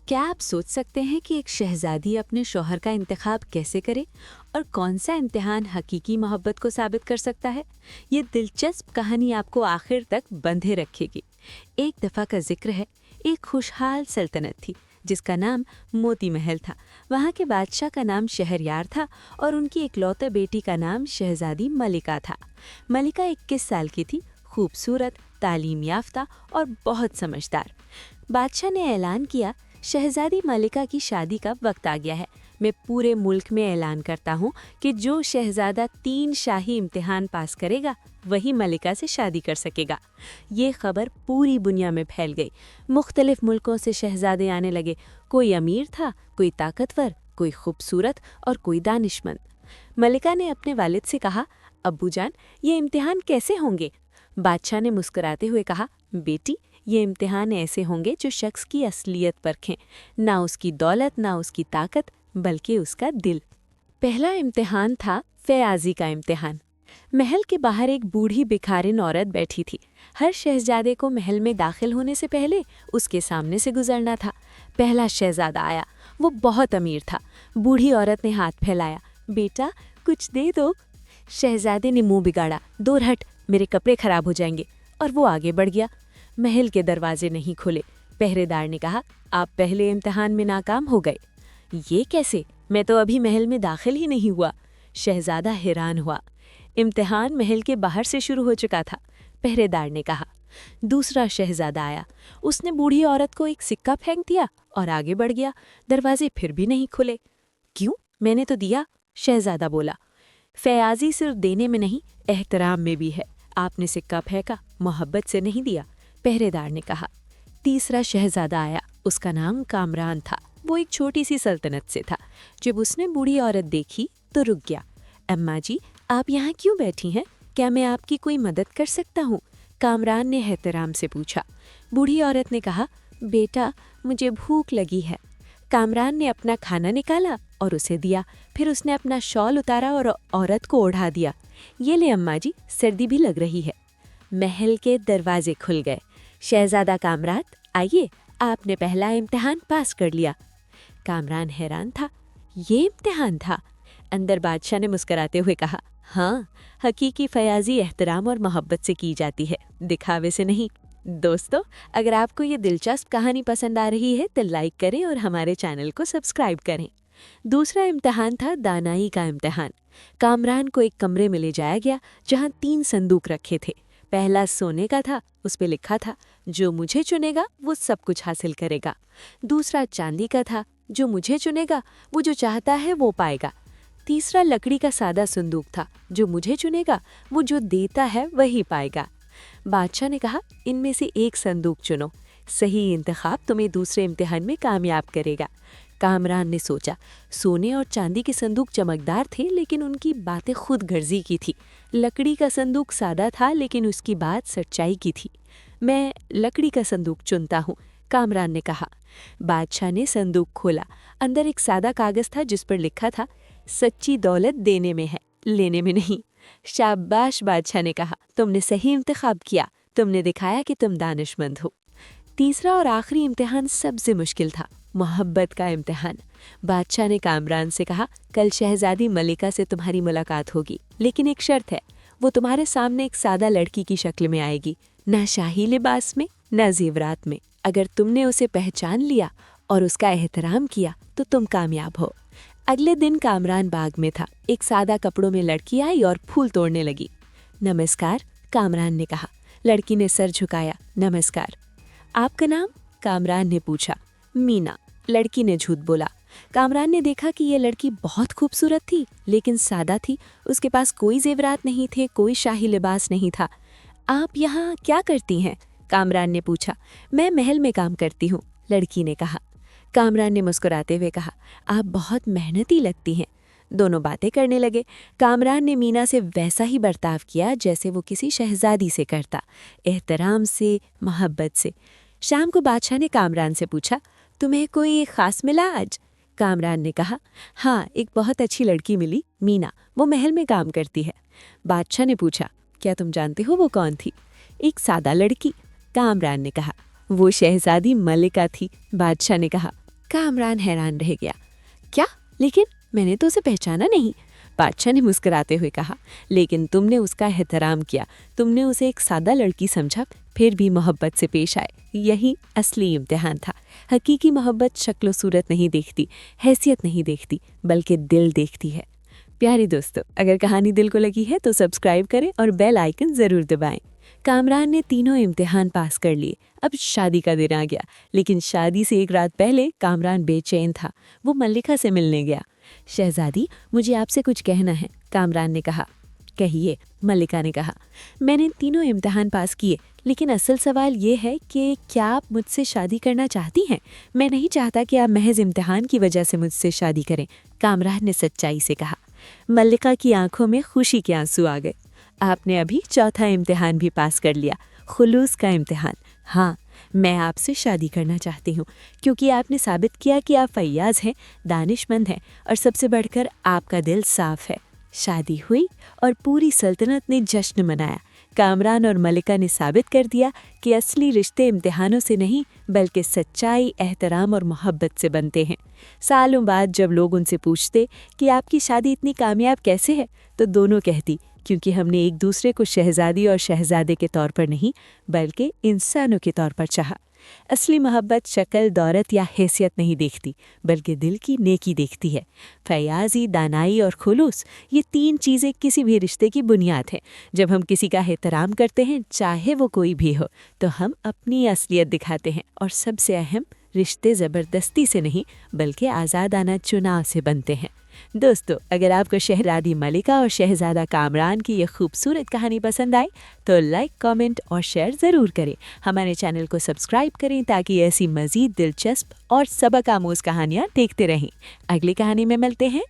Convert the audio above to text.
کیا آپ سوچ سکتے ہیں کہ ایک شہزادی اپنے شوہر کا انتخاب کیسے کرے اور کون سا امتحان حقیقی محبت کو ثابت کر سکتا ہے؟ یہ دلچسپ کہانی آپ کو آخر تک بندھے رکھے گی۔ ایک دفعہ کا ذکر ہے، ایک خوشحال سلطنت تھی جس کا نام موتی محل تھا۔ وہاں کے بادشاہ کا نام شہریار تھا اور ان کی اکلوتے بیٹی کا نام شہزادی ملکہ تھا۔ ملکہ 21 سال کی تھی، خوبصورت، تعلیم یافتہ اور بہت سمجھدار۔ بادشاہ نے اعلان کیا، شہزادی ملکہ کی شادی کا وقت آ گیا ہے۔ میں پورے ملک میں اعلان کرتا ہوں کہ جو شہزادہ 3 شاہی امتحان پاس کرے گا وہی ملکہ سے شادی کر سکے گا۔ یہ خبر پوری دنیا میں پھیل گئی۔ مختلف ملکوں سے شہزادے آنے لگے۔ کوئی امیر تھا، کوئی طاقتور، کوئی خوبصورت اور کوئی دانشمند۔ ملکہ نے اپنے والد سے کہا، ابو جان، یہ امتحان کیسے ہوں گے؟ بادشاہ نے مسکراتے ہوئے کہا، بیٹی، یہ امتحان ایسے ہوں گے جو شخص کی اصلیت پرکھیں، نہ اس کی دولت، نہ اس کی طاقت، بلکہ اس کا دل۔ پہلا امتحان تھا فیاضی کا امتحان۔ محل کے باہر ایک بوڑھی بکھارن عورت بیٹھی تھی۔ ہر شہزادے کو محل میں داخل ہونے سے پہلے اس کے سامنے سے گزرنا تھا۔ پہلا شہزادہ آیا، وہ بہت امیر تھا۔ بوڑھی عورت نے ہاتھ پھیلایا، بیٹا کچھ دے دو۔ شہزادے نے منہ بگاڑا، دور ہٹ، میرے کپڑے خراب ہو جائیں گے، اور وہ آگے بڑھ گیا۔ محل کے دروازے نہیں کھلے۔ پہرے دار نے کہا، آپ پہلے امتحان میں ناکام ہو گئے۔ یہ کیسے؟ میں تو ابھی محل میں داخل ہی نہیں ہوا۔ شہزادہ حیران ہوا۔ امتحان محل کے باہر سے شروع ہو چکا تھا۔ پہرے دار نے کہا۔ دوسرا شہزادہ آیا، اس نے بوڑھی عورت کو ایک سکہ پھینک دیا اور آگے بڑھ گیا۔ دروازے پھر بھی نہیں کھلے۔ کیوں؟ میں نے تو دیا، شہزادہ بولا۔ فیاضی صرف دینے میں نہیں، احترام میں بھی ہے۔ آپ نے سکہ پھینکا، محبت سے نہیں دیا، پہرے دار نے کہا۔ تیسرا شہزادہ آیا، اس کا نام کامران تھا۔ وہ ایک چھوٹی سی سلطنت سے تھا۔ جب اس نے بوڑھی عورت دیکھی تو رک گیا۔ اماں جی، آپ یہاں کیوں بیٹھی ہیں؟ کیا میں آپ کی کوئی مدد کر سکتا ہوں؟ کامران نے احترام سے پوچھا۔ بوڑھی عورت نے کہا، بیٹا مجھے بھوک لگی ہے۔ کامران نے اپنا کھانا نکالا اور اسے دیا، پھر اس نے اپنا شال اتارا اور عورت کو اوڑھا دیا۔ یہ لے اماں جی، سردی بھی لگ رہی ہے۔ محل کے دروازے کھل گئے۔ شہزادہ کامران، آئیے، آپ نے پہلا امتحان پاس کر لیا۔ کامران حیران تھا، یہ امتحان تھا؟ اندر بادشاہ نے مسکراتے ہوئے کہا، ہاں، حقیقی فیاضی احترام اور محبت سے کی جاتی ہے، دکھاوے سے نہیں۔ دوستو، اگر آپ کو یہ دلچسپ کہانی پسند آ رہی ہے تو لائک کریں اور ہمارے چینل کو سبسکرائب کریں۔ دوسرا امتحان تھا دانائی کا امتحان۔ کامران کو ایک کمرے میں لے جایا گیا جہاں 3 صندوق رکھے تھے۔ پہلا سونے کا تھا، اس پہ لکھا تھا، جو مجھے چنے گا وہ سب کچھ حاصل کرے گا۔ دوسرا چاندی کا تھا، جو مجھے چنے گا وہ جو چاہتا ہے وہ پائے گا۔ تیسرا لکڑی کا سادہ صندوق تھا، جو مجھے چنے گا وہ جو دیتا ہے وہی پائے گا۔ بادشاہ نے کہا، ان میں سے ایک صندوق چنو، صحیح انتخاب تمہیں دوسرے امتحان میں کامیاب کرے گا۔ کامران نے سوچا، سونے اور چاندی کے صندوق چمکدار تھے لیکن ان کی باتیں خود غرضی کی تھی۔ لکڑی کا صندوق سادہ تھا لیکن اس کی بات سچائی کی تھی۔ میں لکڑی کا صندوق چنتا ہوں، کامران نے کہا۔ بادشاہ نے صندوق کھولا۔ اندر ایک سادہ کاغذ تھا جس پر لکھا تھا، سچی دولت دینے میں ہے، لینے میں نہیں۔ شاباش، بادشاہ نے کہا، تم نے صحیح انتخاب کیا، تم نے دکھایا کہ تم دانشمند ہو۔ تیسرا اور آخری امتحان سب سے مشکل تھا، محبت کا امتحان۔ بادشاہ نے کامران سے کہا، کل شہزادی ملکہ سے تمہاری ملاقات ہوگی، لیکن ایک شرط ہے، وہ تمہارے سامنے ایک سادہ لڑکی کی شکل میں آئے گی، نہ شاہی لباس میں نہ زیورات میں۔ اگر تم نے اسے پہچان لیا اور اس کا احترام کیا تو تم کامیاب ہو۔ اگلے دن کامران باغ میں تھا۔ ایک سادہ کپڑوں میں لڑکی آئی اور پھول توڑنے لگی۔ نمسکار، کامران نے کہا۔ لڑکی نے سر جھکایا، نمسکار۔ آپ کا نام؟ کامران نے پوچھا۔ مینا، لڑکی نے جھوٹ بولا۔ کامران نے دیکھا کہ یہ لڑکی بہت خوبصورت تھی لیکن سادہ تھی۔ اس کے پاس کوئی زیورات نہیں تھے، کوئی شاہی لباس نہیں تھا۔ آپ یہاں کیا کرتی ہیں؟ کامران نے پوچھا۔ میں محل میں کام کرتی ہوں، لڑکی نے کہا۔ کامران نے مسکراتے ہوئے کہا، آپ بہت محنتی لگتی ہیں۔ دونوں باتیں کرنے لگے۔ کامران نے مینا سے ویسا ہی برتاؤ کیا جیسے وہ کسی شہزادی سے کرتا، احترام سے، محبت سے۔ شام کو بادشاہ نے کامران سے پوچھا، تمہیں کوئی خاص ملا آج؟ کامران نے کہا، ہاں، ایک بہت اچھی لڑکی ملی، مینا، وہ محل میں کام کرتی ہے۔ بادشاہ نے پوچھا، کیا تم جانتے ہو وہ کون تھی؟ ایک سادہ لڑکی، کامران نے کہا۔ وہ شہزادی ملکہ تھی، بادشاہ نے کہا۔ کامران حیران رہ گیا۔ کیا؟ لیکن میں نے تو اسے پہچانا نہیں۔ بادشاہ نے مسکراتے ہوئے کہا، لیکن تم نے اس کا احترام کیا، تم نے اسے ایک سادہ لڑکی سمجھا، پھر بھی محبت سے پیش آئے۔ یہی اصلی امتحان تھا۔ حقیقی محبت شکل و صورت نہیں دیکھتی، حیثیت نہیں دیکھتی، بلکہ دل دیکھتی ہے۔ پیارے دوستو، اگر کہانی دل کو لگی ہے تو سبسکرائب کریں اور بیل آئیکن ضرور دبائیں۔ کامران نے تینوں امتحان پاس کر لیے۔ اب شادی کا دن آ گیا، لیکن شادی سے ایک رات پہلے کامران بے چین تھا۔ وہ ملکہ سے ملنے گیا۔ شہزادی، مجھے آپ سے کچھ کہنا ہے، کامران نے کہا۔ کہیے، ملکہ نے کہا۔ میں نے تینوں امتحان پاس کیے، لیکن اصل سوال یہ ہے کہ کیا آپ مجھ سے شادی کرنا چاہتی ہیں؟ میں نہیں چاہتا کہ آپ محض امتحان کی وجہ سے مجھ سے شادی کریں، کامران نے سچائی سے کہا۔ ملکہ کی آنکھوں میں خوشی کے آنسو آ گئے۔ آپ نے ابھی چوتھا امتحان بھی پاس کر لیا، خلوص کا امتحان۔ ہاں، میں آپ سے شادی کرنا چاہتی ہوں، کیونکہ آپ نے ثابت کیا کہ آپ فیاض ہیں، دانش مند ہیں، اور سب سے بڑھ کر آپ کا دل صاف ہے۔ شادی ہوئی اور پوری سلطنت نے جشن منایا۔ کامران اور ملکہ نے ثابت کر دیا کہ اصلی رشتے امتحانوں سے نہیں بلکہ سچائی، احترام اور محبت سے بنتے ہیں۔ سالوں بعد جب لوگ ان سے پوچھتے کہ آپ کی شادی اتنی کامیاب کیسے ہے، تو دونوں کہتی، کیونکہ ہم نے ایک دوسرے کو شہزادی اور شہزادے کے طور پر نہیں بلکہ انسانوں کے طور پر چاہا۔ اصلی محبت شکل، دولت یا حیثیت نہیں دیکھتی بلکہ دل کی نیکی دیکھتی ہے۔ فیاضی، دانائی اور خلوص، یہ تین چیزیں کسی بھی رشتے کی بنیاد ہیں۔ جب ہم کسی کا احترام کرتے ہیں، چاہے وہ کوئی بھی ہو، تو ہم اپنی اصلیت دکھاتے ہیں، اور سب سے اہم، رشتے زبردستی سے نہیں بلکہ آزادانہ چناؤ سے بنتے ہیں۔ دوستو، اگر آپ کو شہزادی ملکہ اور شہزادہ کامران کی یہ خوبصورت کہانی پسند آئی تو لائک، کامنٹ اور شیئر ضرور کریں۔ ہمارے چینل کو سبسکرائب کریں تاکہ ایسی مزید دلچسپ اور سبق آموز کہانیاں دیکھتے رہیں۔ اگلی کہانی میں ملتے ہیں۔